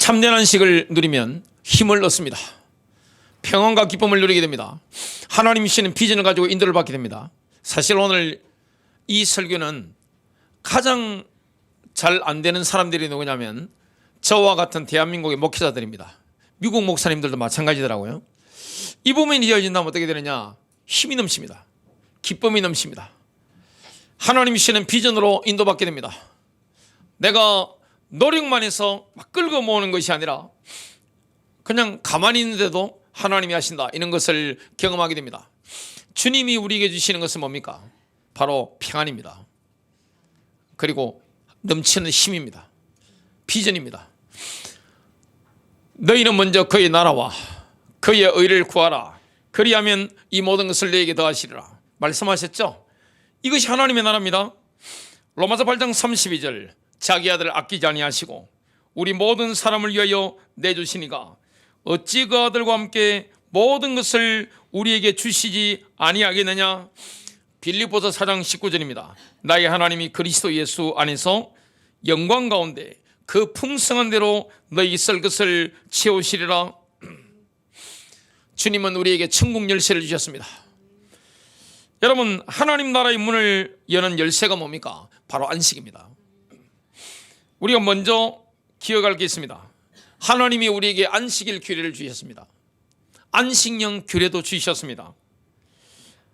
참된 안식을 누리면 힘을 얻습니다. 평안과 기쁨을 누리게 됩니다. 하나님이 주시는 비전을 가지고 인도를 받게 됩니다. 사실 오늘 이 설교는 가장 잘 안 되는 사람들이 누구냐면 저와 같은 대한민국의 목회자들입니다. 미국 목사님들도 마찬가지더라고요. 이 부분이 이어진다면 어떻게 되느냐? 힘이 넘칩니다. 기쁨이 넘칩니다. 하나님이 주시는 비전으로 인도받게 됩니다. 내가 노력만 해서 막 끌고 모으는 것이 아니라 그냥 가만히 있는데도 하나님이 하신다, 이런 것을 경험하게 됩니다. 주님이 우리에게 주시는 것은 뭡니까? 바로 평안입니다. 그리고 넘치는 힘입니다. 비전입니다. 너희는 먼저 그의 나라와 그의 의를 구하라. 그리하면 이 모든 것을 너에게 더하시리라 말씀하셨죠? 이것이 하나님의 나라입니다. 로마서 8장 32절, 자기 아들을 아끼지 아니하시고 우리 모든 사람을 위하여 내주시니가 어찌 그 아들과 함께 모든 것을 우리에게 주시지 아니하겠느냐. 빌립보서 4장 19절입니다. 나의 하나님이 그리스도 예수 안에서 영광 가운데 그 풍성한 대로 너희 있을 것을 채우시리라. 주님은 우리에게 천국 열쇠를 주셨습니다. 여러분, 하나님 나라의 문을 여는 열쇠가 뭡니까? 바로 안식입니다. 우리가 먼저 기억할 게 있습니다. 하나님이 우리에게 안식일 규례를 주셨습니다. 안식령 규례도 주셨습니다.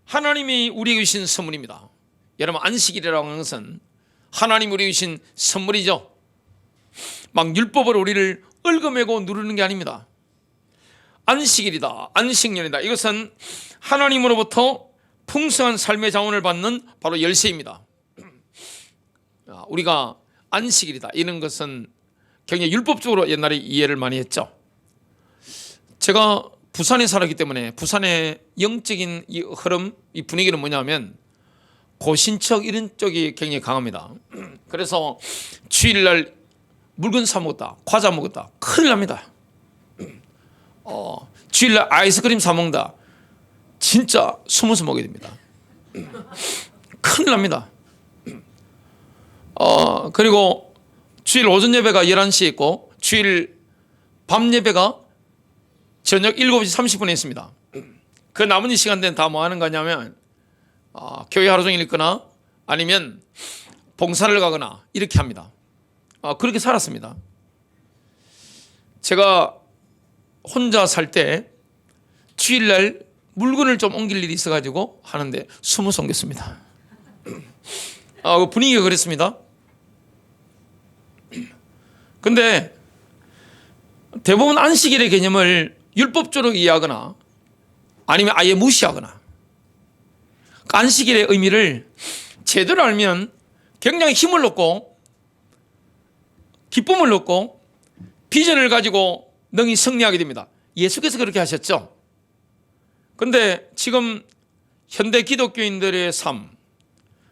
하나님이 우리에게 주신 선물입니다. 여러분, 안식일이라고 하는 것은 하나님이 우리에게 주신 선물이죠. 막 율법으로 우리를 얽어매고 누르는 게 아닙니다. 안식일이다, 안식년이다, 이것은 하나님으로부터 풍성한 삶의 자원을 받는 바로 열쇠입니다. 우리가 안식일이다, 이런 것은 굉장히 율법적으로 옛날에 이해를 많이 했죠. 제가 부산에 살았기 때문에 부산의 영적인 이 흐름, 이 분위기는 뭐냐면 고신척 이런 쪽이 굉장히 강합니다. 그래서 주일날 물건 사 먹었다, 과자 먹었다, 큰일 납니다. 주일날 아이스크림 사 먹는다, 진짜 숨어서 먹어야 됩니다. 큰일 납니다. 그리고 주일 오전 예배가 11시에 있고 주일 밤 예배가 저녁 7시 30분에 있습니다. 그 나머지 시간대는 다 뭐 하는 거냐면 교회 하루 종일 있거나 아니면 봉사를 가거나 이렇게 합니다. 그렇게 살았습니다. 제가 혼자 살 때 주일날 물건을 좀 옮길 일이 있어가지고 하는데 숨어서 옮겼습니다. 그 분위기가 그랬습니다. 근데 대부분 안식일의 개념을 율법적으로 이해하거나 아니면 아예 무시하거나, 안식일의 의미를 제대로 알면 굉장히 힘을 얻고 기쁨을 얻고 비전을 가지고 능히 승리하게 됩니다. 예수께서 그렇게 하셨죠. 그런데 지금 현대 기독교인들의 삶,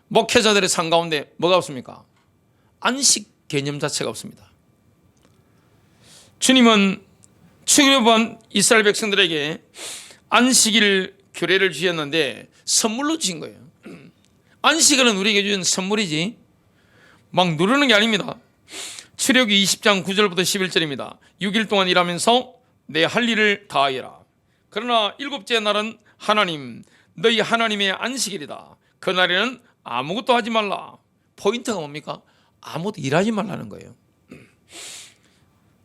목회자들의 삶 가운데 뭐가 없습니까? 안식 개념 자체가 없습니다. 주님은 출애굽한 이스라엘 백성들에게 안식일 규례를 주셨는데 선물로 주신 거예요. 안식일은 우리에게 주신 선물이지 막 누르는 게 아닙니다. 출애굽기 20장 9절부터 11절입니다. 6일 동안 일하면서 내 할 일을 다하여라. 그러나 일곱째 날은 하나님, 너희 하나님의 안식일이다. 그날에는 아무것도 하지 말라. 포인트가 뭡니까? 아무것도 일하지 말라는 거예요.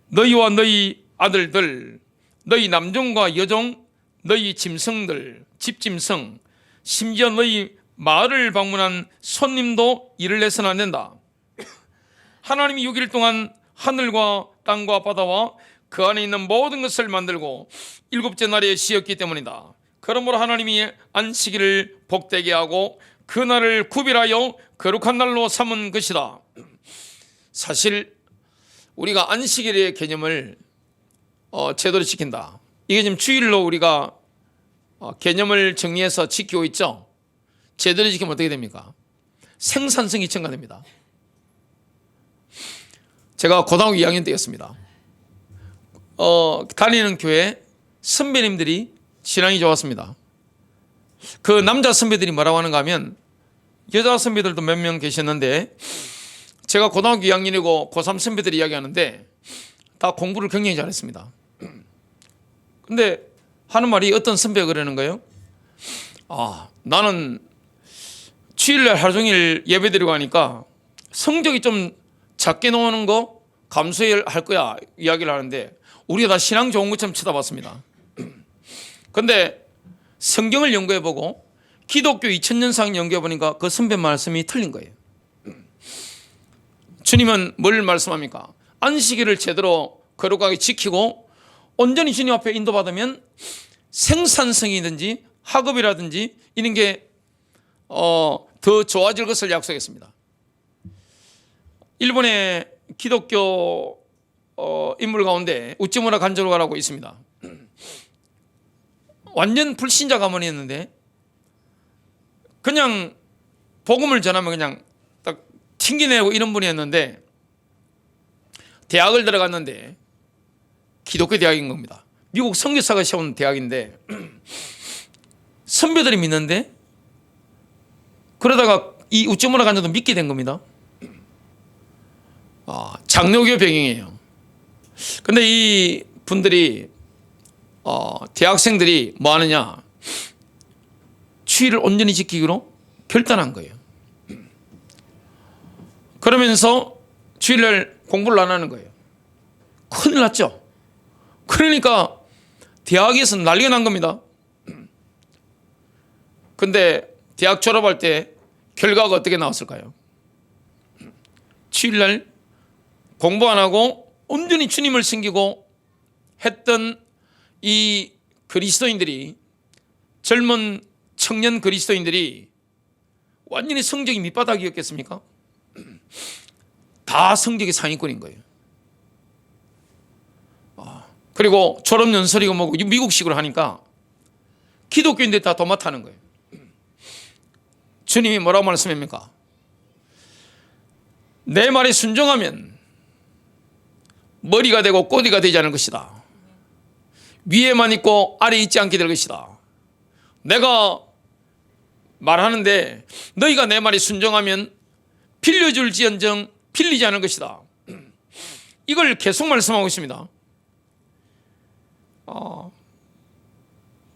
너희와 너희 아들들, 너희 남종과 여종, 너희 짐승들, 집짐승, 심지어 너희 마을을 방문한 손님도 일을 해서는 안 된다. 하나님이 6일 동안 하늘과 땅과 바다와 그 안에 있는 모든 것을 만들고 일곱째 날에 쉬었기 때문이다. 그러므로 하나님이 안식일을 복되게 하고 그 날을 구별하여 거룩한 날로 삼은 것이다. 사실 우리가 안식일의 개념을 제대로 지킨다, 이게 지금 주일로 우리가 개념을 정리해서 지키고 있죠. 제대로 지키면 어떻게 됩니까? 생산성이 증가됩니다. 제가 고등학교 2학년 때였습니다. 다니는 교회 선배님들이 신앙이 좋았습니다. 그 남자 선배들이 뭐라고 하는가 하면, 여자 선배들도 몇 명 계셨는데 제가 고등학교 2학년이고 고3 선배들이 이야기하는데 다 공부를 굉장히 잘했습니다. 근데 하는 말이 어떤 선배가 그러는 거예요. 나는 주일날 하루 종일 예배 드리고 하니까 성적이 좀 작게 나오는 거 감수할 거야 이야기를 하는데 우리가 다 신앙 좋은 것처럼 쳐다봤습니다. 근데 성경을 연구해보고 기독교 2000년상 연구해보니까 그 선배 말씀이 틀린 거예요. 주님은 뭘 말씀합니까? 안식일을 제대로 거룩하게 지키고 온전히 주님 앞에 인도받으면 생산성이든지 학업이라든지 이런 게 더 좋아질 것을 약속했습니다. 일본의 기독교 인물 가운데 우찌무라 간조로가라고 있습니다. 완전 불신자 가문이었는데 그냥 복음을 전하면 그냥 딱 튕겨내고 이런 분이었는데 대학을 들어갔는데 기독교 대학인 겁니다. 미국 선교사가 세운 대학인데 선배들이 믿는데 그러다가 이 우찌무라 간조도 믿게 된 겁니다. 장로교 배경이에요. 근데 이 분들이 대학생들이 뭐 하느냐, 주의를 온전히 지키기로 결단한 거예요. 그러면서 주일날 공부를 안 하는 거예요. 큰일 났죠. 그러니까 대학에서 난리가 난 겁니다. 근데 대학 졸업할 때 결과가 어떻게 나왔을까요? 주일날 공부 안 하고 온전히 주님을 섬기고 했던 이 그리스도인들이, 젊은 청년 그리스도인들이 완전히 성적이 밑바닥이었겠습니까? 다 성적이 상위권인 거예요. 그리고 졸업연설이고 뭐고 미국식으로 하니까 기독교인들이 다 도맡아는 거예요. 주님이 뭐라고 말씀합니까? 내 말에 순종하면 머리가 되고 꼬리가 되지 않을 것이다. 위에만 있고 아래에 있지 않게 될 것이다. 내가 말하는데 너희가 내 말에 순종하면 빌려줄지언정 빌리지 않을 것이다. 이걸 계속 말씀하고 있습니다.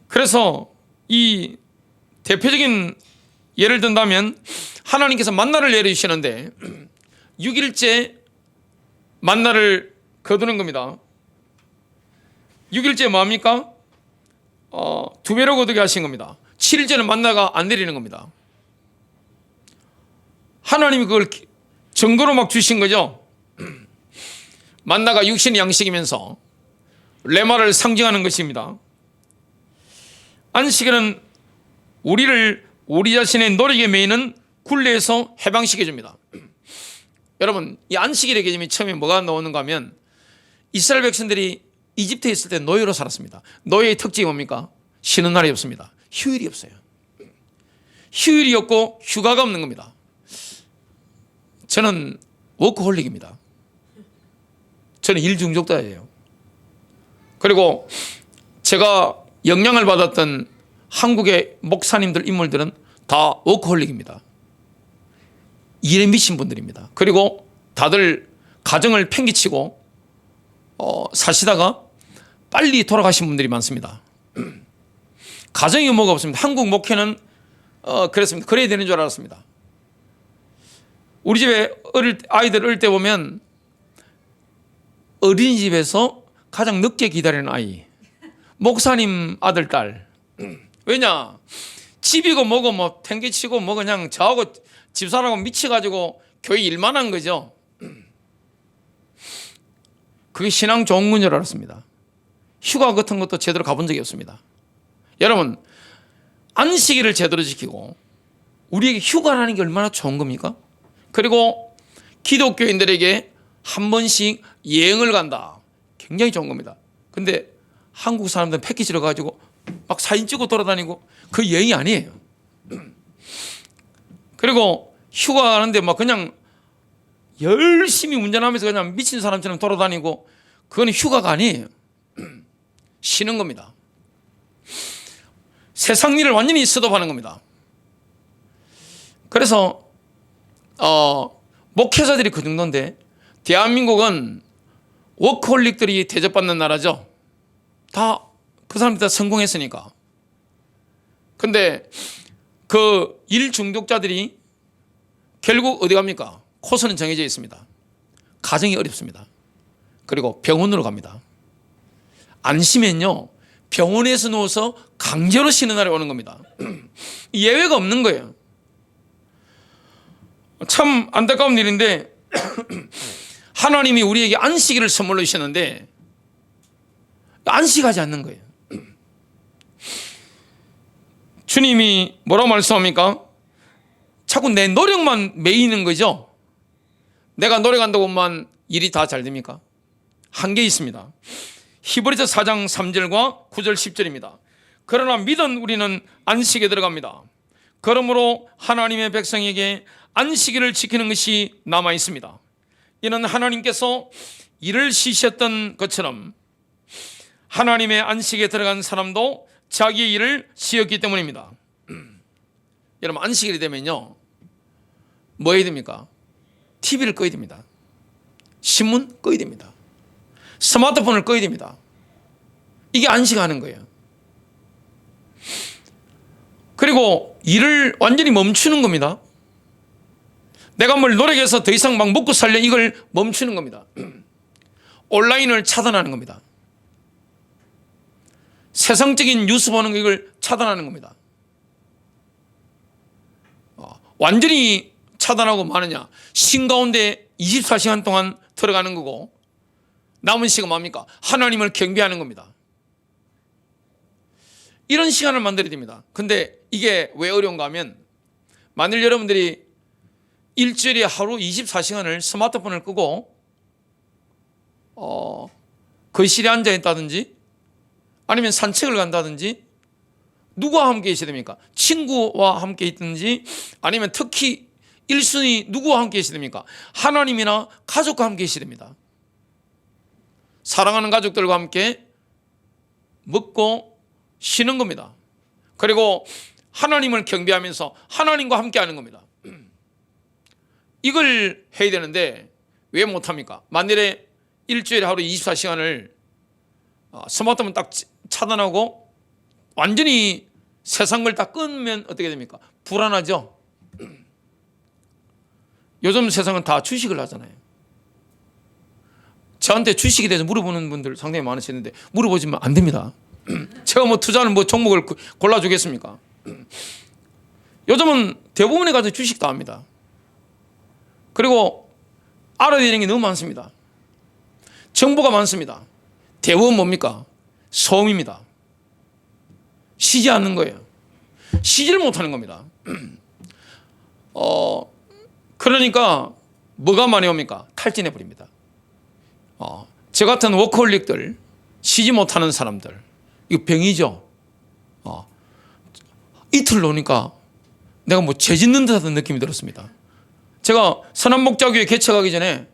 그래서 이 대표적인 예를 든다면 하나님께서 만나를 내려주시는데 6일째 만나를 거두는 겁니다. 6일째 뭐합니까? 2배로 거두게 하신 겁니다. 7일째는 만나가 안 내리는 겁니다. 하나님이 그걸 증거로 막 주신 거죠. 만나가 육신의 양식이면서 레마를 상징하는 것입니다. 안식일은 우리 자신의 노력에 매이는 굴레에서 해방시켜 줍니다. 여러분, 이 안식일의 개념이 처음에 뭐가 나오는가 하면 이스라엘 백성들이 이집트에 있을 때 노예로 살았습니다. 노예의 특징이 뭡니까? 쉬는 날이 없습니다. 휴일이 없어요. 휴일이 없고 휴가가 없는 겁니다. 저는 워크홀릭입니다. 저는 일 중독자예요. 그리고 제가 영향을 받았던 한국의 목사님들, 인물들은 다 워크홀릭입니다. 일에 미친 분들입니다. 그리고 다들 가정을 팽개치고 사시다가 빨리 돌아가신 분들이 많습니다. 가정이 뭐가 없습니다. 한국 목회는 그랬습니다. 그래야 되는 줄 알았습니다. 우리 집에 아이들 어릴 때 보면 어린이집에서 가장 늦게 기다리는 아이, 목사님 아들, 딸. 왜냐? 집이고 뭐고 뭐 팽개치고 뭐 그냥 저하고 집사람하고 미쳐가지고 교회 일만 한 거죠. 그게 신앙 좋은 건 줄 알았습니다. 휴가 같은 것도 제대로 가본 적이 없습니다. 여러분, 안식일을 제대로 지키고 우리에게 휴가라는 게 얼마나 좋은 겁니까? 그리고 기독교인들에게 한 번씩 여행을 간다. 굉장히 좋은 겁니다. 근데 한국 사람들은 패키지로 가지고 막 사진 찍고 돌아다니고 그 여행이 아니에요. 그리고 휴가 가는데 막 그냥 열심히 운전하면서 그냥 미친 사람처럼 돌아다니고 그건 휴가가 아니에요. 쉬는 겁니다. 세상 일을 완전히 스톱하는 겁니다. 그래서 목회자들이 그 정도인데 대한민국은 워커홀릭들이 대접받는 나라죠. 다 그 사람들 다 성공했으니까. 근데 그 일 중독자들이 결국 어디 갑니까? 코스는 정해져 있습니다. 가정이 어렵습니다. 그리고 병원으로 갑니다. 안 쉬면요, 병원에서 누워서 강제로 쉬는 날이 오는 겁니다. 예외가 없는 거예요. 참 안타까운 일인데 하나님이 우리에게 안식일을 선물로 주셨는데 안식하지 않는 거예요. 주님이 뭐라고 말씀합니까? 자꾸 내 노력만 매이는 거죠. 내가 노력한다고만 일이 다 잘 됩니까? 한계 있습니다. 히브리서 4장 3절과 9절 10절입니다. 그러나 믿은 우리는 안식에 들어갑니다. 그러므로 하나님의 백성에게 안식일을 지키는 것이 남아 있습니다. 이는 하나님께서 일을 쉬셨던 것처럼 하나님의 안식에 들어간 사람도 자기의 일을 쉬었기 때문입니다. 여러분, 안식일이 되면요, 뭐 해야 됩니까? TV를 꺼야 됩니다. 신문 꺼야 됩니다. 스마트폰을 꺼야 됩니다. 이게 안식하는 거예요. 그리고 일을 완전히 멈추는 겁니다. 내가 뭘 노력해서 더 이상 막 먹고 살려, 이걸 멈추는 겁니다. 온라인을 차단하는 겁니다. 세상적인 뉴스 보는 거, 이걸 차단하는 겁니다. 완전히 차단하고 마느냐? 신 가운데 24시간 동안 들어가는 거고 남은 시간 뭡니까? 하나님을 경배하는 겁니다. 이런 시간을 만들어야 됩니다. 근데 이게 왜 어려운가 하면, 만일 여러분들이 일주일에 하루 24시간을 스마트폰을 끄고 거실에 앉아 있다든지 아니면 산책을 간다든지, 누구와 함께 있어야 됩니까? 친구와 함께 있든지, 아니면 특히 1순위 누구와 함께 있어야 됩니까? 하나님이나 가족과 함께 있어야 됩니다. 사랑하는 가족들과 함께 먹고 쉬는 겁니다. 그리고 하나님을 경배하면서 하나님과 함께 하는 겁니다. 이걸 해야 되는데 왜 못합니까? 만일에 일주일에 하루 24시간을 스마트폰 딱 차단하고 완전히 세상 걸 다 끊으면 어떻게 됩니까? 불안하죠? 요즘 세상은 다 주식을 하잖아요. 저한테 주식에 대해서 물어보는 분들 상당히 많으시는데 물어보시면 안 됩니다. 제가 뭐 투자하는 뭐 종목을 골라주겠습니까? 요즘은 대부분의 가서 주식 다 합니다. 그리고 알아야 되는 게 너무 많습니다. 정보가 많습니다. 대부분 뭡니까? 소음입니다. 쉬지 않는 거예요. 쉬지를 못하는 겁니다. 그러니까 뭐가 많이 옵니까? 탈진해 버립니다. 저 같은 워커홀릭들, 쉬지 못하는 사람들, 이거 병이죠. 이틀 노니까 내가 뭐 죄 짓는 듯한 느낌이 들었습니다. 제가 선한목자교회 개척하기 전에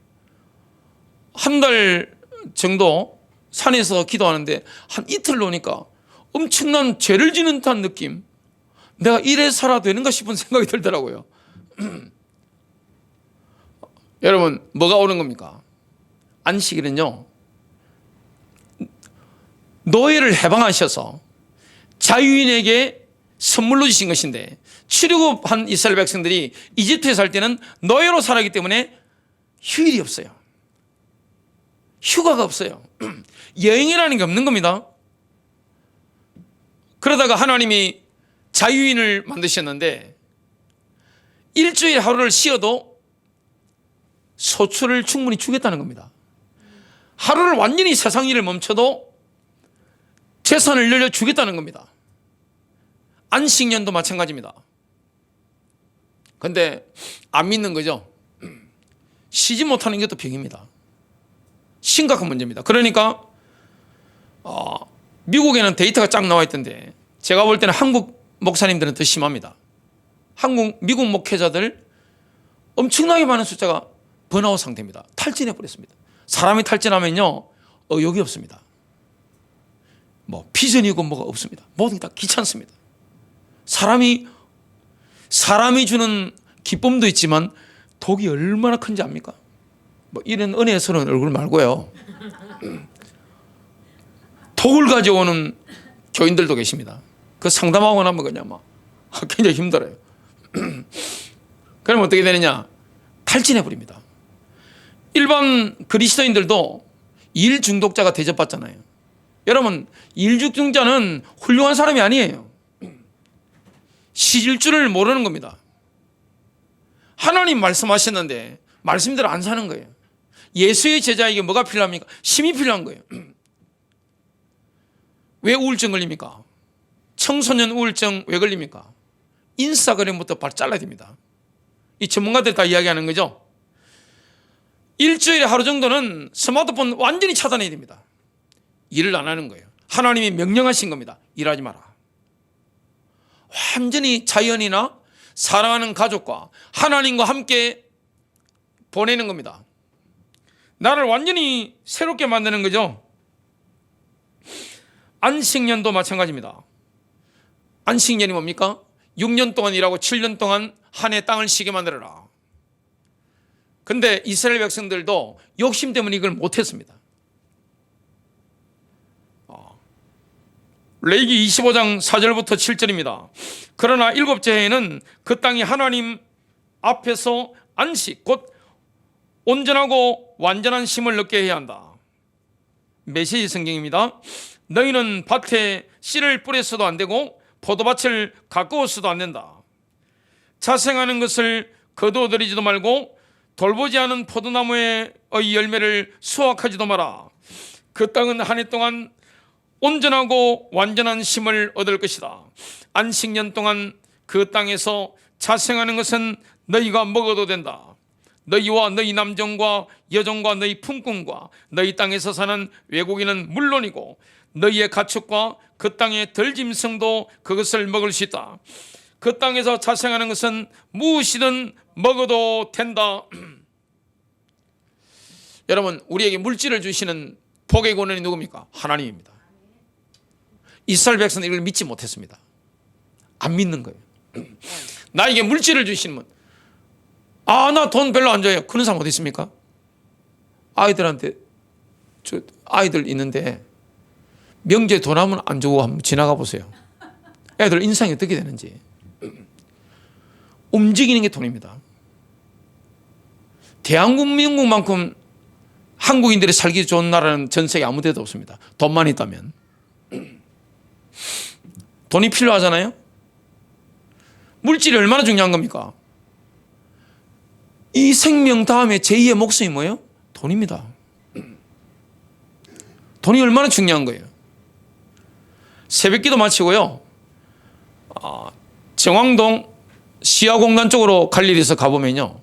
한 달 정도 산에서 기도하는데 한 이틀 노니까 엄청난 죄를 지는 듯한 느낌, 내가 이래 살아도 되는가 싶은 생각이 들더라고요. 여러분, 뭐가 오는 겁니까? 안식일은요, 노예를 해방하셔서 자유인에게 선물로 주신 것인데, 출애굽한 이스라엘 백성들이 이집트에 살 때는 노예로 살았기 때문에 휴일이 없어요. 휴가가 없어요. 여행이라는 게 없는 겁니다. 그러다가 하나님이 자유인을 만드셨는데 일주일 하루를 쉬어도 소출을 충분히 주겠다는 겁니다. 하루를 완전히 세상 일을 멈춰도 재산을 늘려주겠다는 겁니다. 안식년도 마찬가지입니다. 그런데 안 믿는 거죠. 쉬지 못하는 것도 병입니다. 심각한 문제입니다. 그러니까 미국에는 데이터가 쫙 나와 있던데 제가 볼 때는 한국 목사님들은 더 심합니다. 미국 목회자들 엄청나게 많은 숫자가 번아웃 상태입니다. 탈진해 버렸습니다. 사람이 탈진하면요, 의욕이 없습니다. 뭐 비전이고 뭐가 없습니다. 모든 게 다 귀찮습니다. 사람이 주는 기쁨도 있지만 독이 얼마나 큰지 압니까? 뭐 이런 은혜스러운 얼굴 말고요. 독을 가져오는 교인들도 계십니다. 그 상담하고 나면 그냥 막 굉장히 힘들어요. 그럼 어떻게 되느냐? 탈진해 버립니다. 일반 그리스도인들도 일 중독자가 대접받잖아요. 여러분, 일 중독자는 훌륭한 사람이 아니에요. 시질 줄을 모르는 겁니다. 하나님 말씀하셨는데 말씀대로 안 사는 거예요. 예수의 제자에게 뭐가 필요합니까? 힘이 필요한 거예요. 왜 우울증 걸립니까? 청소년 우울증 왜 걸립니까? 인스타그램부터 바로 잘라야 됩니다. 이 전문가들이 다 이야기하는 거죠. 일주일에 하루 정도는 스마트폰 완전히 차단해야 됩니다. 일을 안 하는 거예요. 하나님이 명령하신 겁니다. 일하지 마라. 완전히 자연이나 사랑하는 가족과 하나님과 함께 보내는 겁니다. 나를 완전히 새롭게 만드는 거죠. 안식년도 마찬가지입니다. 안식년이 뭡니까? 6년 동안 일하고 7년 동안 한 해 땅을 쉬게 만들어라. 근데 이스라엘 백성들도 욕심 때문에 이걸 못했습니다. 레위기 25장 4절부터 7절입니다. 그러나 일곱째 해에는 그 땅이 하나님 앞에서 안식, 곧 온전하고 완전한 쉼을 얻게 해야 한다. 메시지 성경입니다. 너희는 밭에 씨를 뿌렸어도 안 되고 포도밭을 가꾸었어도 안 된다. 자생하는 것을 거두어들이지도 말고 돌보지 않은 포도나무의 열매를 수확하지도 마라. 그 땅은 한 해 동안 온전하고 완전한 쉼을 얻을 것이다. 안식년 동안 그 땅에서 자생하는 것은 너희가 먹어도 된다. 너희와 너희 남종과 여종과 너희 품꾼과 너희 땅에서 사는 외국인은 물론이고 너희의 가축과 그 땅의 들짐승도 그것을 먹을 수 있다. 그 땅에서 자생하는 것은 무엇이든 먹어도 된다. 여러분, 우리에게 물질을 주시는 복의 근원이 누굽니까? 하나님입니다. 이스라엘 백성은 이걸 믿지 못했습니다. 안 믿는 거예요. 나에게 물질을 주시는 분, 나 돈 별로 안 줘요. 그런 사람 어디 있습니까? 아이들한테, 아이들 있는데 명제 돈 하면 안 주고 한번 지나가 보세요. 애들 인상이 어떻게 되는지. 움직이는 게 돈입니다. 대한민국만큼 한국인들이 살기 좋은 나라는 전 세계 아무 데도 없습니다. 돈만 있다면. 돈이 필요하잖아요. 물질이 얼마나 중요한 겁니까? 이 생명 다음에 제2의 목숨이 뭐예요? 돈입니다. 돈이 얼마나 중요한 거예요. 새벽기도 마치고요, 정왕동 시야공단 쪽으로 갈 일이 있어 가보면요,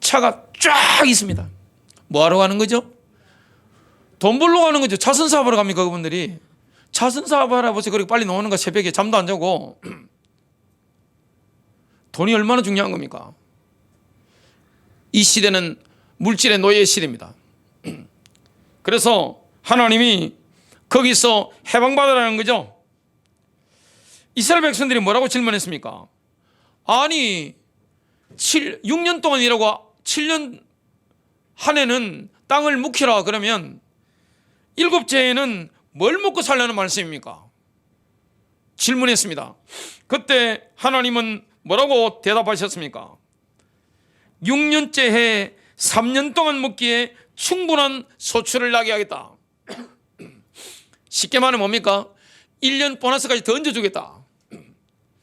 차가 쫙 있습니다. 뭐 하러 가는 거죠? 돈 벌러 가는 거죠. 자선 사업하러 갑니까, 그분들이? 자선 사업하러 보세요. 그렇게 빨리 나오는가, 새벽에 잠도 안 자고. 돈이 얼마나 중요한 겁니까? 이 시대는 물질의 노예의 시대입니다. 그래서 하나님이 거기서 해방받으라는 거죠. 이스라엘 백성들이 뭐라고 질문했습니까? 아니, 6년 동안 일하고 7년 한 해는 땅을 묵히라 그러면 일곱째 해에는 뭘 먹고 살라는 말씀입니까? 질문했습니다. 그때 하나님은 뭐라고 대답하셨습니까? 6년째 해 3년 동안 먹기에 충분한 소출을 나게 하겠다. 쉽게 말하면 뭡니까? 1년 보너스까지 더 얹어주겠다.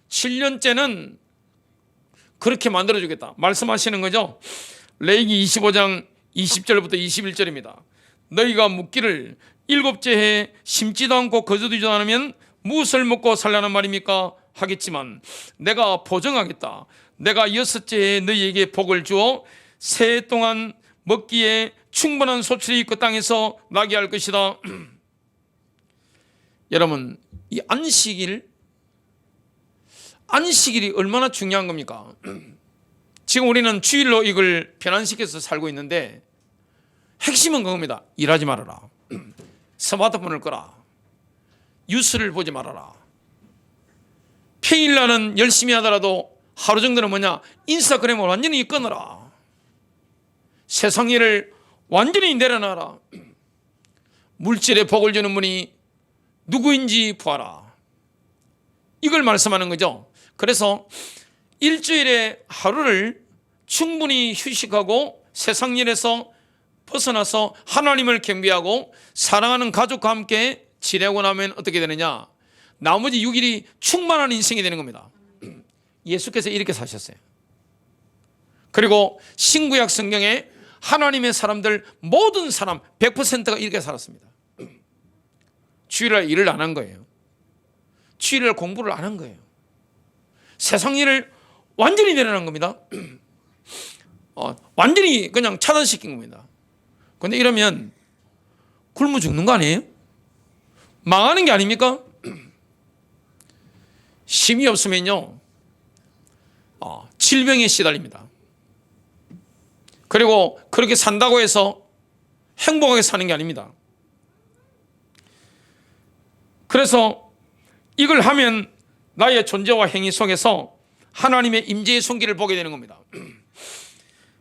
7년째는 그렇게 만들어주겠다 말씀하시는 거죠. 레위기 25장 20절부터 21절입니다. 너희가 묻기를 일곱째 해에 심지도 않고 거두지도 않으면 무엇을 먹고 살라는 말입니까? 하겠지만 내가 보증하겠다. 내가 여섯째 해에 너희에게 복을 주어 새해 동안 먹기에 충분한 소출이 그 땅에서 나게 할 것이다. 여러분, 이 안식일이 얼마나 중요한 겁니까? 지금 우리는 주일로 이걸 변환시켜서 살고 있는데 핵심은 그겁니다. 일하지 말아라. 스마트폰을 꺼라. 뉴스를 보지 말아라. 평일날은 열심히 하더라도 하루 정도는 뭐냐? 인스타그램을 완전히 끊어라. 세상 일을 완전히 내려놔라. 물질의 복을 주는 분이 누구인지 보아라. 이걸 말씀하는 거죠. 그래서 일주일에 하루를 충분히 휴식하고 세상 일에서 벗어나서 하나님을 경배하고 사랑하는 가족과 함께 지내고 나면 어떻게 되느냐? 나머지 6일이 충만한 인생이 되는 겁니다. 예수께서 이렇게 사셨어요. 그리고 신구약 성경에 하나님의 사람들 모든 사람 100%가 이렇게 살았습니다. 주일날 일을 안 한 거예요. 주일날 공부를 안 한 거예요. 세상 일을 완전히 내려놓은 겁니다. 완전히 그냥 차단시킨 겁니다. 그런데 이러면 굶어 죽는 거 아니에요? 망하는 게 아닙니까? 힘이 없으면요, 질병에 시달립니다. 그리고 그렇게 산다고 해서 행복하게 사는 게 아닙니다. 그래서 이걸 하면 나의 존재와 행위 속에서 하나님의 임재의 손길을 보게 되는 겁니다.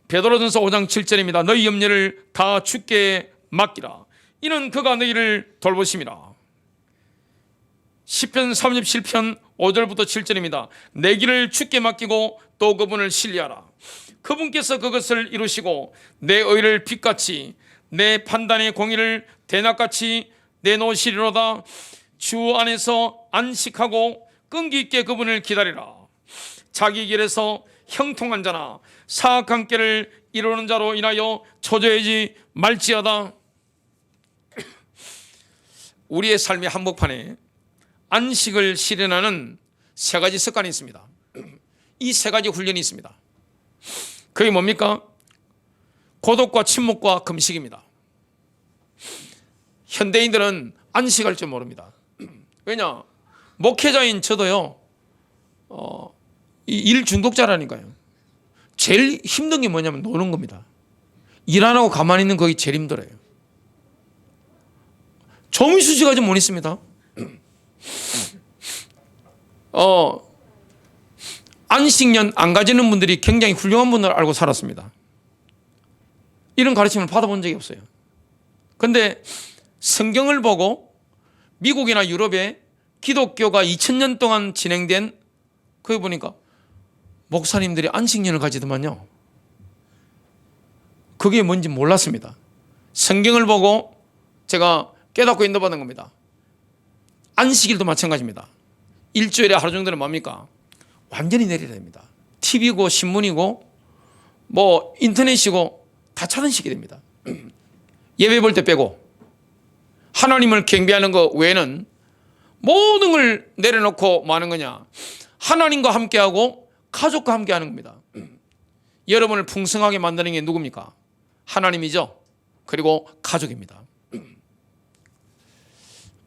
베드로전서 5장 7절입니다. 너희 염려를 다 주께 맡기라. 이는 그가 너희를 돌보심이라. 시편 37편 5절부터 7절입니다. 내 길을 주께 맡기고 또 그분을 신뢰하라. 그분께서 그것을 이루시고 내 의를 빛같이 내 판단의 공의를 대낮같이 내놓으시리로다. 주 안에서 안식하고 끈기 있게 그분을 기다리라. 자기 길에서 형통한 자나 사악한 길을 이루는 자로 인하여 초조해지 말지어다. 우리의 삶의 한복판에 안식을 실현하는 세 가지 습관이 있습니다. 이 세 가지 훈련이 있습니다. 그게 뭡니까? 고독과 침묵과 금식입니다. 현대인들은 안식할 줄 모릅니다. 왜냐? 목회자인 저도요, 일 중독자라니까요. 제일 힘든 게 뭐냐면 노는 겁니다. 일 안 하고 가만히 있는 거기 제일 힘들어요. 정수지가 좀 못 있습니다. 안식년 안 가지는 분들이 굉장히 훌륭한 분을 알고 살았습니다. 이런 가르침을 받아본 적이 없어요. 그런데 성경을 보고 미국이나 유럽에 기독교가 2000년 동안 진행된 그거 보니까 목사님들이 안식년을 가지더만요. 그게 뭔지 몰랐습니다. 성경을 보고 제가 깨닫고 인도받은 겁니다. 안식일도 마찬가지입니다. 일주일에 하루 정도는 뭡니까? 완전히 내려야 됩니다. TV고 신문이고 뭐 인터넷이고 다 차단시키게 됩니다. 예배 볼 때 빼고 하나님을 경배하는 것 외에는 모든 걸 내려놓고 뭐 하는 거냐? 하나님과 함께하고 가족과 함께하는 겁니다. 여러분을 풍성하게 만드는 게 누굽니까? 하나님이죠. 그리고 가족입니다.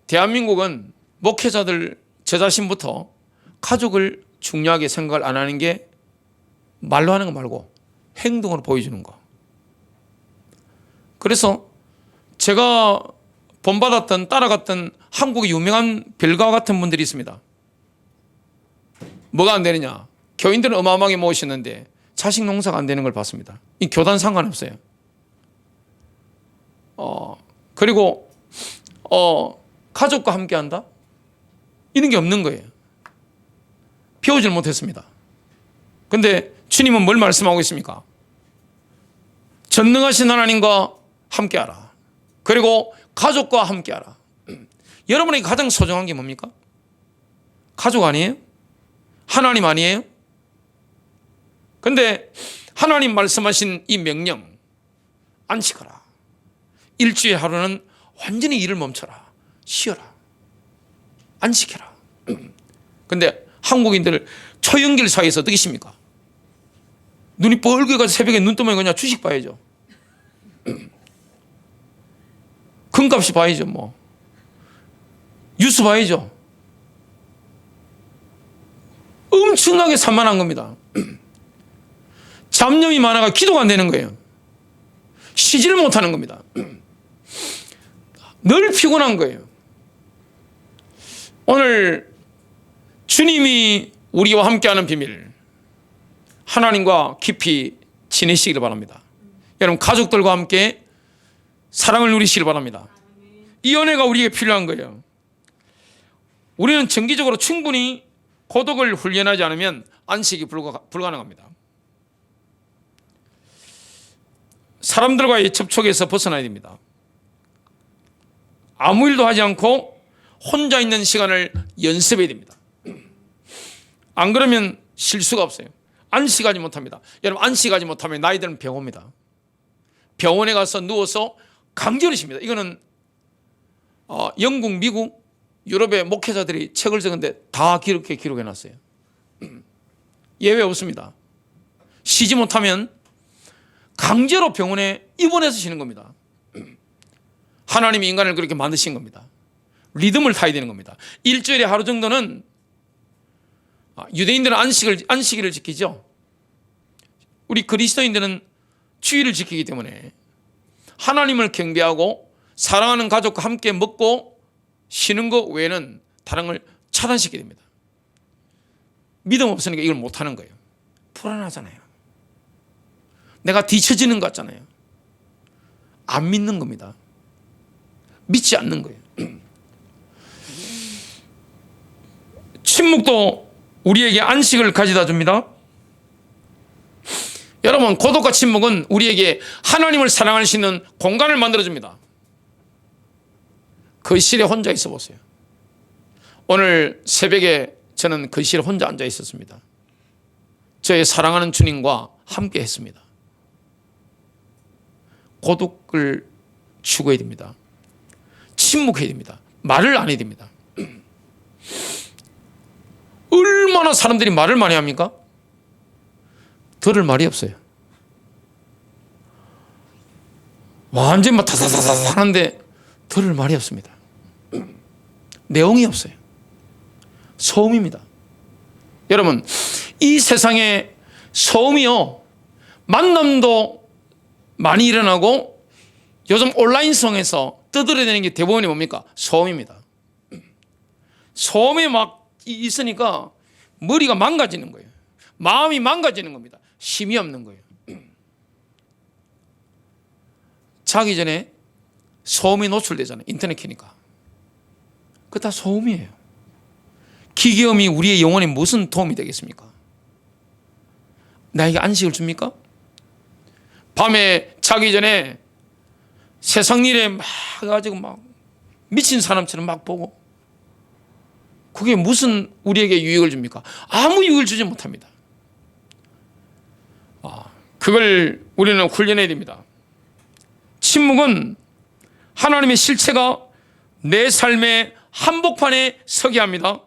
대한민국은 목회자들 저 자신부터 가족을 중요하게 생각을 안 하는 게 말로 하는 거 말고 행동으로 보여주는 거. 그래서 제가 본받았던 따라갔던 한국의 유명한 별가와 같은 분들이 있습니다. 뭐가 안 되느냐? 교인들은 어마어마하게 모으셨는데 자식 농사가 안 되는 걸 봤습니다. 이 교단 상관없어요. 그리고 가족과 함께한다? 이런 게 없는 거예요. 배우질 못했습니다. 그런데 주님은 뭘 말씀하고 있습니까? 전능하신 하나님과 함께하라. 그리고 가족과 함께하라. 여러분에게 가장 소중한 게 뭡니까? 가족 아니에요? 하나님 아니에요? 그런데 하나님 말씀하신 이 명령, 안식하라. 일주일 하루는 완전히 일을 멈춰라. 쉬어라. 안식해라. 그런데 한국인들 초연길 사이에서 어떻게 십니까? 눈이 뻘개가지고 새벽에 눈 뜨면 그냥 주식 봐야죠. 금값이 봐야죠. 뭐 뉴스 봐야죠. 엄청나게 산만한 겁니다. 잡념이 많아가 기도가 안 되는 거예요. 쉬지를 못하는 겁니다. 늘 피곤한 거예요. 오늘 주님이 우리와 함께하는 비밀, 하나님과 깊이 지내시기를 바랍니다. 여러분 가족들과 함께 사랑을 누리시길 바랍니다. 이 은혜가 우리에게 필요한 거예요. 우리는 정기적으로 충분히 고독을 훈련하지 않으면 안식이 불가능합니다. 사람들과의 접촉에서 벗어나야 됩니다. 아무 일도 하지 않고 혼자 있는 시간을 연습해야 됩니다. 안 그러면 쉴 수가 없어요. 안식하지 못합니다. 여러분, 안식하지 못하면 나이 들면 병 옵니다. 병원에 가서 누워서 강제로 쉽니다. 이거는 영국, 미국, 유럽의 목회자들이 책을 적은데 다 이렇게 기록해 놨어요. 예외 없습니다. 쉬지 못하면 강제로 병원에 입원해서 쉬는 겁니다. 하나님이 인간을 그렇게 만드신 겁니다. 리듬을 타야 되는 겁니다. 일주일에 하루 정도는 유대인들은 안식일을 지키죠. 우리 그리스도인들은 주일을 지키기 때문에 하나님을 경배하고 사랑하는 가족과 함께 먹고 쉬는 것 외에는 다른 걸 차단시켜야 됩니다. 믿음 없으니까 이걸 못하는 거예요. 불안하잖아요. 내가 뒤처지는 것 같잖아요. 안 믿는 겁니다. 믿지 않는 거예요. 침묵도 우리에게 안식을 가져다 줍니다. 여러분, 고독과 침묵은 우리에게 하나님을 사랑할 수 있는 공간을 만들어줍니다. 거실에 혼자 있어 보세요. 오늘 새벽에 저는 거실에 혼자 앉아 있었습니다. 저의 사랑하는 주님과 함께 했습니다. 고독을 추구해야 됩니다. 침묵해야 됩니다. 말을 안 해야 됩니다. 얼마나 사람들이 말을 많이 합니까? 들을 말이 없어요. 완전 막 다다다다 하는데 들을 말이 없습니다. 내용이 없어요. 소음입니다. 여러분, 이 세상에 소음이요, 만남도 많이 일어나고 요즘 온라인성에서 떠들어대는 게 대부분이 뭡니까? 소음입니다. 소음에 막 있으니까 머리가 망가지는 거예요. 마음이 망가지는 겁니다. 힘이 없는 거예요. 자기 전에 소음이 노출되잖아요. 인터넷 켜니까. 그거 다 소음이에요. 기계음이 우리의 영혼에 무슨 도움이 되겠습니까? 나에게 안식을 줍니까? 밤에 자기 전에 세상 일에 막 가지고 막 미친 사람처럼 막 보고, 그게 무슨 우리에게 유익을 줍니까? 아무 유익을 주지 못합니다. 그걸 우리는 훈련해야 됩니다. 침묵은 하나님의 실체가 내 삶의 한복판에 서게 합니다.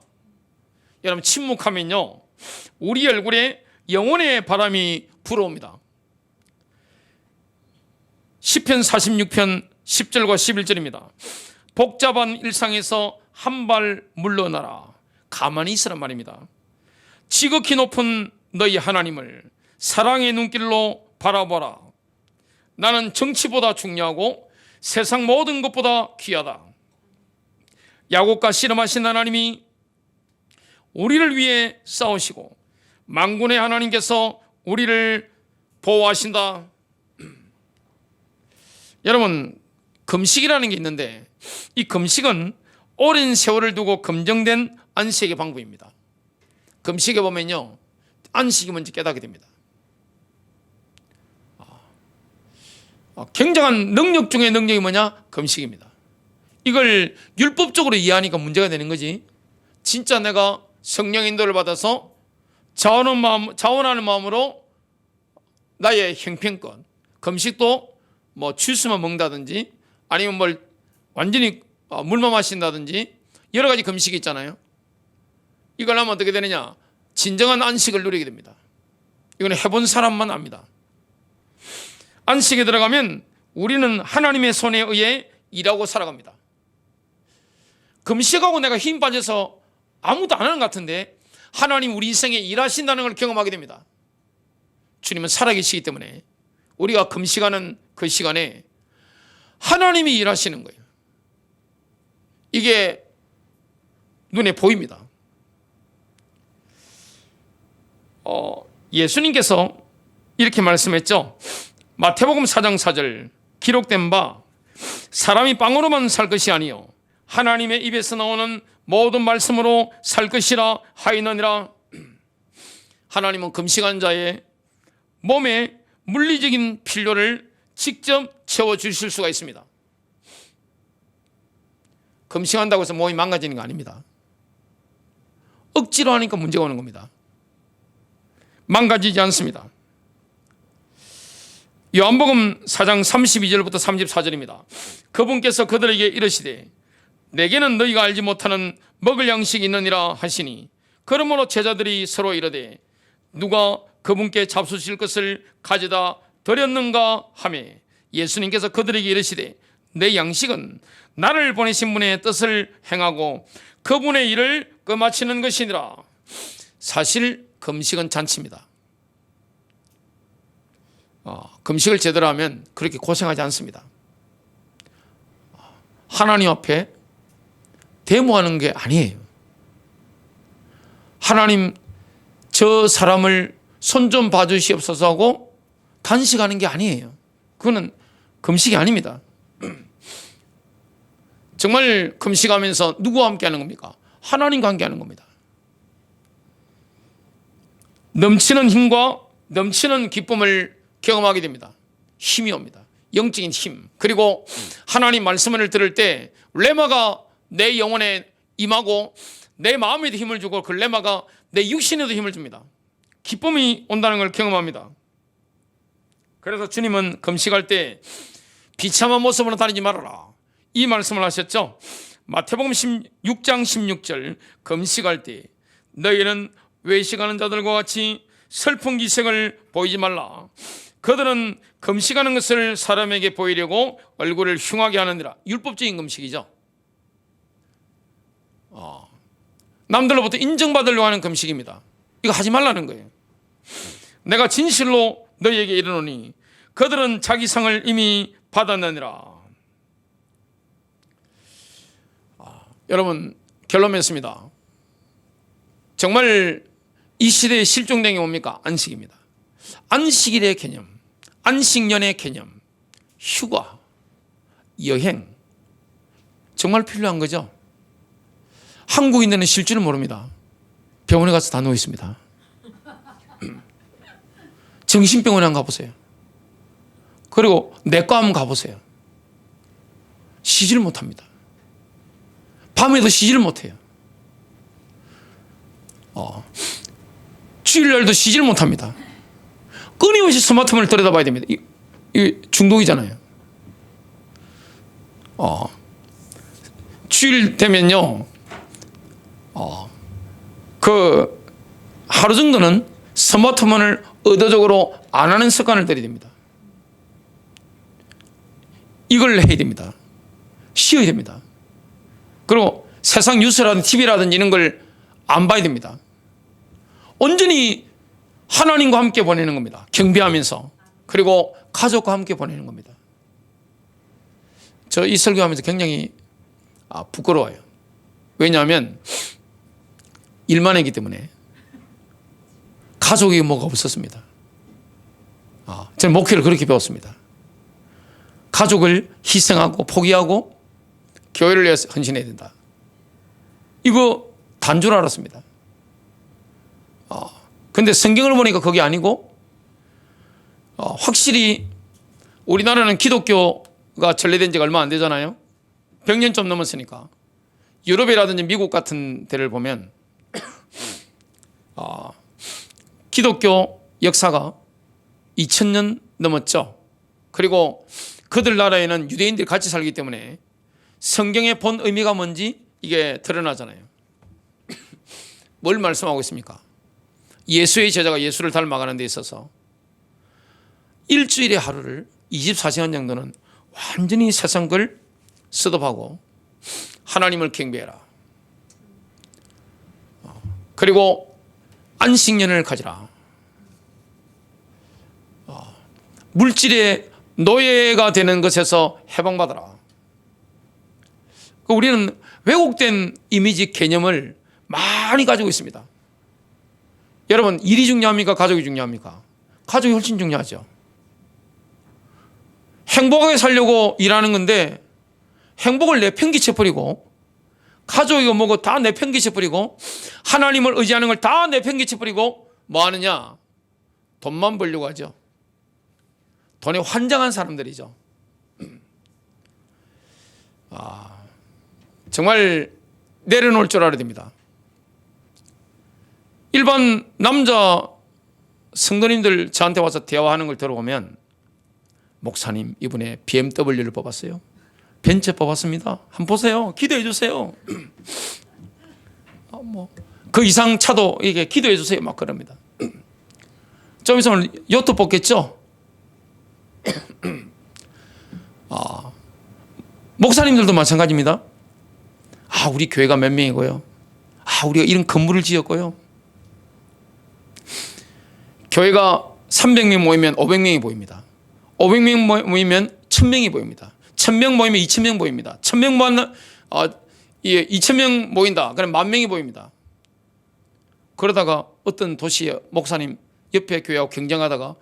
여러분, 침묵하면요, 우리 얼굴에 영혼의 바람이 불어옵니다. 시편 46편 10절과 11절입니다. 복잡한 일상에서 한 발 물러나라. 가만히 있으란 말입니다. 지극히 높은 너희 하나님을 사랑의 눈길로 바라보라. 나는 정치보다 중요하고 세상 모든 것보다 귀하다. 야곱과 씨름하신 하나님이 우리를 위해 싸우시고 만군의 하나님께서 우리를 보호하신다. 여러분, 금식이라는 게 있는데 이 금식은 오랜 세월을 두고 검증된 안식의 방법입니다. 금식에 보면요, 안식이 뭔지 깨닫게 됩니다. 굉장한 능력 중에 능력이 뭐냐? 금식입니다. 이걸 율법적으로 이해하니까 문제가 되는 거지, 진짜 내가 성령 인도를 받아서 자원하는 마음으로 나의 형편껏, 금식도 뭐 주스만 먹는다든지 아니면 뭘 완전히 물만 마신다든지 여러 가지 금식이 있잖아요. 이걸 하면 어떻게 되느냐? 진정한 안식을 누리게 됩니다. 이거는 해본 사람만 압니다. 안식에 들어가면 우리는 하나님의 손에 의해 일하고 살아갑니다. 금식하고 내가 힘 빠져서 아무도 안 하는 것 같은데 하나님 우리 인생에 일하신다는 걸 경험하게 됩니다. 주님은 살아계시기 때문에 우리가 금식하는 그 시간에 하나님이 일하시는 거예요. 이게 눈에 보입니다. 예수님께서 이렇게 말씀했죠. 마태복음 4장 4절 기록된 바 사람이 빵으로만 살 것이 아니요 하나님의 입에서 나오는 모든 말씀으로 살 것이라 하이느니라. 하나님은 금식한 자의 몸에 물리적인 필요를 직접 채워주실 수가 있습니다. 금식한다고 해서 몸이 망가지는 거 아닙니다. 억지로 하니까 문제가 오는 겁니다. 망가지지 않습니다. 요한복음 4장 32절부터 34절입니다. 그분께서 그들에게 이르시되 내게는 너희가 알지 못하는 먹을 양식이 있느니라 하시니 그러므로 제자들이 서로 이르되 누가 그분께 잡수실 것을 가져다 드렸는가 하며 예수님께서 그들에게 이르시되 내 양식은 나를 보내신 분의 뜻을 행하고 그분의 일을 끝마치는 것이니라. 사실 금식은 잔치입니다. 금식을 제대로 하면 그렇게 고생하지 않습니다. 하나님 앞에 데모하는 게 아니에요. 하나님 저 사람을 손 좀 봐주시옵소서 하고 단식하는 게 아니에요. 그거는 금식이 아닙니다. 정말 금식하면서 누구와 함께 하는 겁니까? 하나님과 함께 하는 겁니다. 넘치는 힘과 넘치는 기쁨을 경험하게 됩니다. 힘이 옵니다. 영적인 힘. 그리고 하나님 말씀을 들을 때 레마가 내 영혼에 임하고 내 마음에도 힘을 주고 그 레마가 내 육신에도 힘을 줍니다. 기쁨이 온다는 걸 경험합니다. 그래서 주님은 금식할 때 비참한 모습으로 다니지 말아라 이 말씀을 하셨죠. 마태복음 6장 16절 금식할 때 너희는 외식하는 자들과 같이 슬픈 기색을 보이지 말라. 그들은 금식하는 것을 사람에게 보이려고 얼굴을 흉하게 하느니라. 율법적인 금식이죠. 남들로부터 인정받으려고 하는 금식입니다. 이거 하지 말라는 거예요. 내가 진실로 너희에게 이르노니 그들은 자기 상을 이미 받았느니라. 여러분 결론 맺습니다. 정말 이 시대에 실종된 게 뭡니까? 안식입니다. 안식일의 개념, 안식년의 개념, 휴가, 여행 정말 필요한 거죠. 한국인들은 쉴 줄은 모릅니다. 병원에 가서 다 누워 있습니다. 정신병원에 한번 가보세요. 그리고 내과 한번 가보세요. 쉬지를 못합니다. 밤에도 쉬지를 못해요. 주일날도 쉬지를 못합니다. 끊임없이 스마트폰을 들여다봐야 됩니다. 이 중독이잖아요. 주일 되면요, 그 하루 정도는 스마트폰을 의도적으로 안 하는 습관을 들여야 됩니다. 이걸 해야 됩니다. 쉬어야 됩니다. 그리고 세상 뉴스라든지 TV라든지 이런 걸 안 봐야 됩니다. 온전히 하나님과 함께 보내는 겁니다. 경배하면서. 그리고 가족과 함께 보내는 겁니다. 저 이 설교하면서 굉장히 부끄러워요. 왜냐하면 일만 했기 때문에 가족이 뭐가 없었습니다. 저는 목회를 그렇게 배웠습니다. 가족을 희생하고 포기하고 교회를 위해서 헌신해야 된다. 이거 단 줄 알았습니다. 근데 성경을 보니까 그게 아니고 확실히 우리나라는 기독교가 전래된 지가 얼마 안 되잖아요. 100년 좀 넘었으니까. 유럽이라든지 미국 같은 데를 보면 기독교 역사가 2000년 넘었죠. 그리고 그들 나라에는 유대인들이 같이 살기 때문에 성경의 본 의미가 뭔지 이게 드러나잖아요. 뭘 말씀하고 있습니까? 예수의 제자가 예수를 닮아가는 데 있어서 일주일의 하루를 24시간 정도는 완전히 세상 걸 스톱하고 하나님을 경배해라. 그리고 안식년을 가지라. 물질의 노예가 되는 것에서 해방받아라. 우리는 왜곡된 이미지 개념을 많이 가지고 있습니다. 여러분, 일이 중요합니까? 가족이 중요합니까? 가족이 훨씬 중요하죠. 행복하게 살려고 일하는 건데 행복을 내팽개쳐버리고 가족이고 뭐고 다 내팽개쳐버리고 하나님을 의지하는 걸 다 내팽개쳐버리고 뭐 하느냐? 돈만 벌려고 하죠. 돈에 환장한 사람들이죠. 정말 내려놓을 줄 알아야 됩니다. 일반 남자 성도님들 저한테 와서 대화하는 걸 들어보면 목사님 이번에 BMW를 뽑았어요. 벤츠 뽑았습니다. 한번 보세요. 기도해 주세요. 그 이상 차도 이게 기도해 주세요. 막 그럽니다. 좀 있으면 요트 뽑겠죠. 목사님들도 마찬가지입니다. 우리 교회가 몇 명이고요. 우리가 이런 건물을 지었고요. 교회가 300명 모이면 500명이 보입니다. 500명 모이면 1000명이 보입니다. 1000명 모이면 2000명 보입니다. 1000명 모이면 2000명 모인다. 그럼 10,000명이 보입니다. 그러다가 어떤 도시의 목사님 옆에 교회하고 경쟁하다가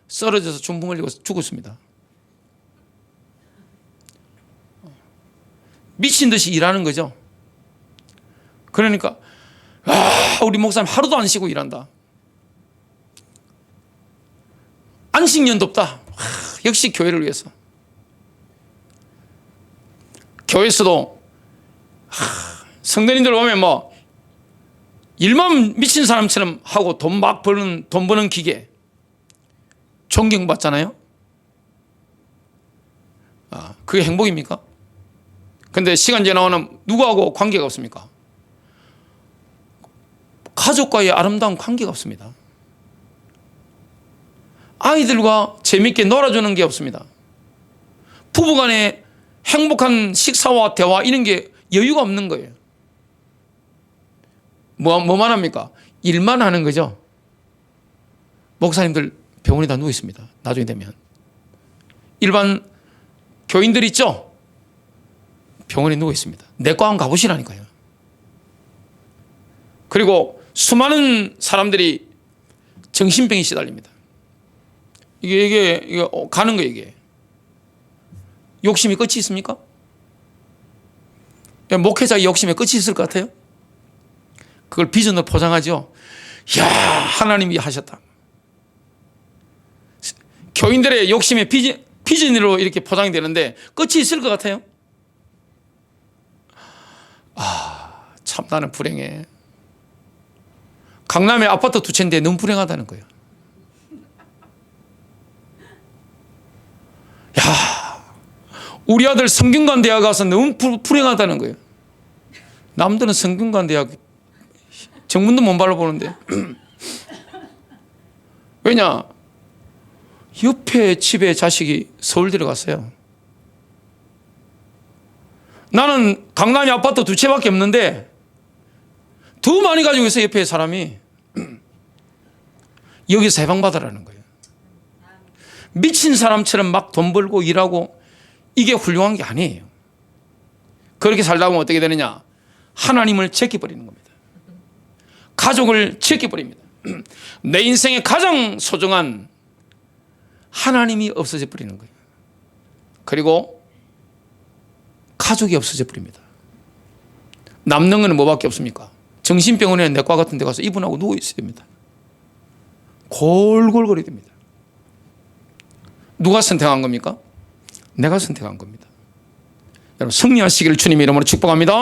쓰러져서 중풍 걸리고 죽었습니다. 미친 듯이 일하는 거죠. 그러니까 우리 목사님 하루도 안 쉬고 일한다. 안식년도 없다. 역시 교회를 위해서. 교회에서도 성도님들 보면 뭐 일만 미친 사람처럼 하고 돈 버는 기계 존경받잖아요. 그게 행복입니까? 근데 시간 지나면 누구하고 관계가 없습니까? 가족과의 아름다운 관계가 없습니다. 아이들과 재밌게 놀아주는 게 없습니다. 부부간에 행복한 식사와 대화 이런 게 여유가 없는 거예요. 뭐만 합니까? 일만 하는 거죠. 목사님들 병원에 다 누워 있습니다. 나중에 되면. 일반 교인들 있죠? 병원에 누워 있습니다. 내과 한번 가보시라니까요. 그리고 수많은 사람들이 정신병에 시달립니다. 이게 가는 거예요, 이게. 욕심이 끝이 있습니까? 목회자의 욕심에 끝이 있을 것 같아요? 그걸 비전으로 포장하죠. 이야, 하나님이 하셨다. 교인들의 욕심에 비전으로 이렇게 포장이 되는데 끝이 있을 것 같아요? 참 나는 불행해. 강남에 아파트 2채인데 너무 불행하다는 거예요. 우리 아들 성균관 대학 가서 너무 불행하다는 거예요. 남들은 성균관 대학 정문도 못 발라보는데. 왜냐? 옆에 집에 자식이 서울 들어갔어요. 나는 강남에 아파트 2채밖에 없는데 더 많이 가지고 있어요. 옆에 사람이. 여기서 해방받으라는 거예요. 미친 사람처럼 막 돈 벌고 일하고 이게 훌륭한 게 아니에요. 그렇게 살다 보면 어떻게 되느냐? 하나님을 제껴버리는 겁니다. 가족을 제껴버립니다. 내 인생의 가장 소중한 하나님이 없어져 버리는 거예요. 그리고 가족이 없어져 버립니다. 남는 건 뭐밖에 없습니까? 정신병원에 내과 같은 데 가서 이분하고 누워 있어야 됩니다. 골골거려야 됩니다. 누가 선택한 겁니까? 내가 선택한 겁니다. 여러분 승리하시기를 주님의 이름으로 축복합니다.